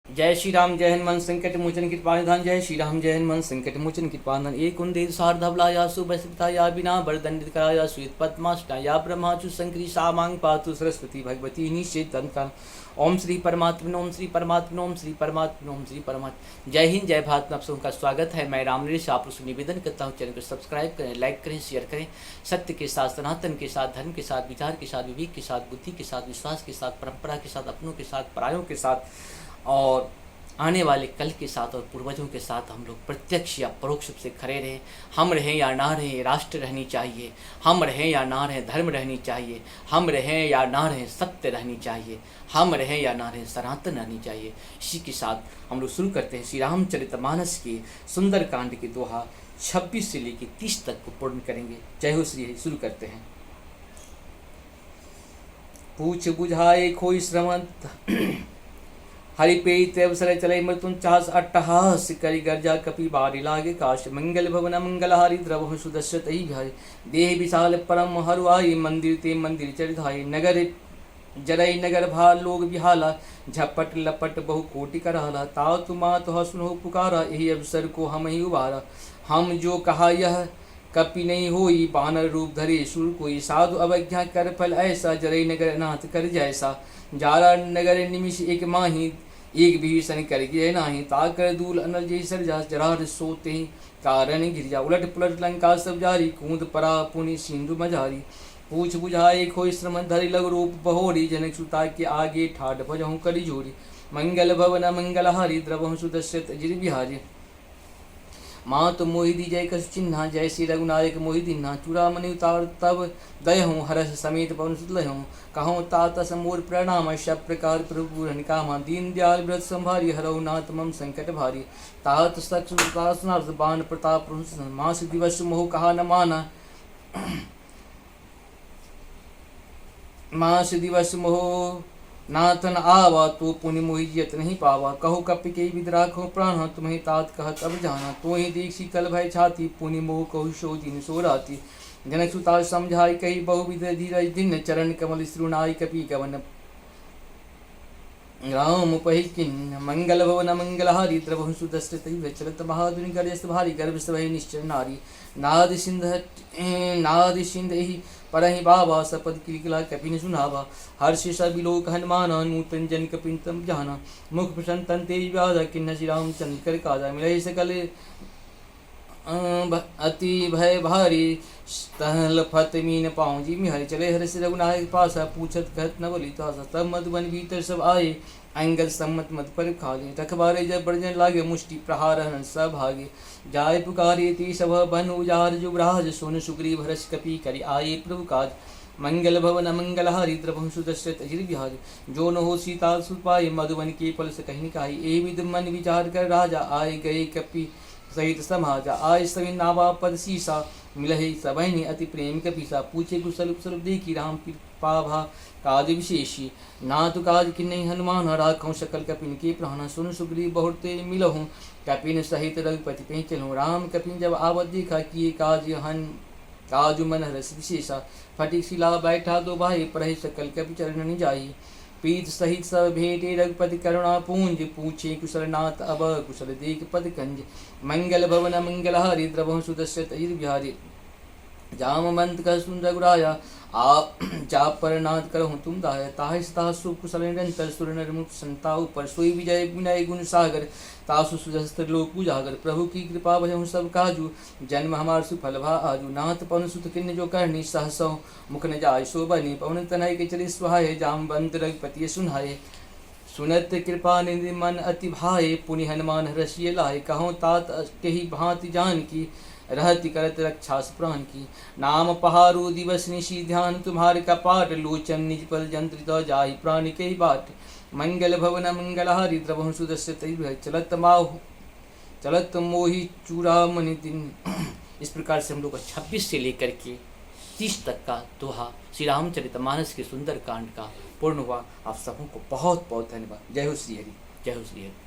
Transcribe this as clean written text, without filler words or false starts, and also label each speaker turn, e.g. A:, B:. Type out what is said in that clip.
A: जय श्री राम जय हनुमान संकट मोचन कृपानिधान। जय श्री राम जय हनुमान संकट मोचन कृपानिधान। एक कुंदेर शारदाबलाया सुभस्मिताया बिना बरदंडित कराया श्वेत पद्माष्टाया ब्रह्माचु संकरी सामांग पातु सरस्वती भगवती निश्चित तंत्र। ओम श्री परमात्मा ओम श्री परमात्मा ओम श्री परमात्मा ओम श्री परमात्मा। जय हिंद जय भारत। आप सबका स्वागत है। मैं रामनरेश आप लोग निवेदन करता हूँ, चैनल को सब्सक्राइब करें, लाइक करें, शेयर करें। सत्य के साथ, सनातन के साथ, धर्म के साथ, विचार के साथ, विवेक के साथ, बुद्धि के साथ, विश्वास के साथ, परंपरा के साथ, अपनों के साथ, परायों के साथ और आने वाले कल के साथ और पूर्वजों के साथ हम लोग प्रत्यक्ष या परोक्ष रूप से खड़े रहें। हम रहें या ना रहें, राष्ट्र रहनी चाहिए। हम रहें या ना रहें, धर्म रहनी चाहिए। हम रहें या ना रहें, सत्य रहनी चाहिए। हम रहें या ना रहें, सनातन रहनी चाहिए। इसी के साथ हम लोग शुरू करते हैं श्री रामचरितमानस के सुंदर कांड के दोहा 26 से लेकर 30 तक को पूर्ण करेंगे। जय हो श्री। शुरू करते हैं। पूछ बुझाए खोई श्रमंत हरि पेई तेवसर चले मृत्युं चास अट्टहास करि गर्जा कपि बारी लागे काश मंगल भवन मंगलहारी द्रव सुदस्य तही भाई देह विशाल परम हरुआई मंदिर ते मंदिर चरिधाई नगर जरई नगर भार लोग बिहाला झपट लपट बहु कोटि करहाला ताव तुमा तो सुनो पुकारा यही अवसर को हम ही उबारा हम जो कहा यह कपि नहीं होई बानर रूप धरे सुर कोई साधु अवज्ञा कर फल ऐसा जरई नगर नाथ कर जैसा जारा नगर निमिष एक माही एक भीषण कर गए नाही ताकर दूल अनल जय सरजा जरार सोते कारण गिरजा उलट पुलट लंका सब जारी कूद परा पुनि सिंधु मझारी पूछ बुझाए खोई श्रम धरि लग रूप बहोरी जनक सुता के आगे ठाड भजहु करी जोरी मंगल भवन मंगलहारी द्रवहु सुदश्यत जिर बिहारी माँ तो मोहि दी जय कस चिन्हा जय श्री रघुनायक मोहि दीन्हा चूड़ामणि उतार तब दयहूँ हरस समेत पवन सुतलहूँ कहूँ तात समोर प्रणाम सब प्रकार प्रभु कामा दीन दयाल व्रत संभारी हरऊ नाथ मम संकट भारी तात सक्षनाथ बान प्रताप मास दिवस मोह कहा न माना मास दिवस मोह नाथन आवा तो पुनि मोहिजियत नहीं पावा कहो कपि के विद्राखो प्राण तुम्हें तात कहत अब जाना तो ही देख शीतल भय छाती पुनि मोह कहु सो दिन सो राती जनक सुता समझाई कही बहुविध धीरज दिन चरण कमल श्रुणाई कपि कवन राम पहिकिन मंगल भवन मंगलहारी द्रवहु सुदस्यतैव चलत महादुनि गर्जस भारी गर्भ सभय निश्चर नारी नाद सिंध ही परहि बाबा सपद किलकिला कपिन सुनावा हर्षि सभी लोक हनुमान नूतन जन कपिन तम जाना मुख प्रसन्न तन तेज व्याधा किन्न श्री रामचंद्र कर काजा मिले सकल अति भय भारी तहल फत मीन पाऊँ जी मिहर चले हर से रघुनायक पासा पूछत कहत न बोली तासा तब मधुबन भीतर सब आए अंगद सम्मत मत पर खाले रखबारे जब बर्जन लागे मुष्टि प्रहार हन सब भागे जाय पुकारे ती सब बन उजार जुबराज सोन सुग्रीव हर्ष कपि करि आये प्रभु काज मंगल भवन मंगलहारी द्रवहु सुदश्यत अजिर बिहारी जो न हो सीता सुपाए मधुबन के फल से कहीं कहाई ए विद मन विचार कर राजा आए गए कपि सहित समाजा आय सभी नावा पद सीसा मिलहि सबहि अति प्रेम कपीसा पूछे कुशल कुशल देखी राम पाभा काज विशेषी नातु काज कि नहीं हनुमान राखों सकल कपिन के प्राण सुन सुग्रीव बहुत मिलहूँ कपिन सहित रघुपति पे चलूँ राम कपिन जब आवत देखा किए काज हन काजु मन रस विशेषा फटिक शिला बैठा दो भाई पढ़े सकल कपि चरण जाई पीत सहित सब भेटे रघुपति करुणा पूंज पूछे कुशल नाथ अब कुशल देख पद कंज मंगल भवन मंगलहारी द्रवहु सुदस्यत अजिर बिहारी जामवंत कह सुन रघुराया आप जा पर नाथ करहूँ तुम दाया ताहिस तास कुशल निरंतर सुर नर मुख संताऊ पर सोई विजय विनय गुण सागर तासु सुजस्त्र लोक उजागर प्रभु की कृपा भजहु सब काजू जन्म हमार सुफल भा आजू नाथ पवन सुत किन्न जो करनी सहसौ मुख न जाय सो बनी पवन तनय के चले सुहाय जामवंत रघुपति सुनाये सुनत कृपा निधि मन अति भाए पुनि हनुमान हर्षिय लाए कहूँ तात के ही भांति जान की रहति करत रक्षा प्राण की नाम पहारू दिवस निशी ध्यान तुम्हारे कपाट लोचन निज पद जंत्रित जाहि प्राण के बाट मंगल भवन मंगलहारी द्रवहु सुदस्य तैव चलत मोहि चूड़ामणि दिन। इस प्रकार से हम लोग 26 से लेकर के 30 तक का दोहा श्री रामचरितमानस के सुंदर कांड का पूर्ण हुआ। आप सबों को बहुत बहुत धन्यवाद। जय हो श्री हरि, जय हो श्री हरि।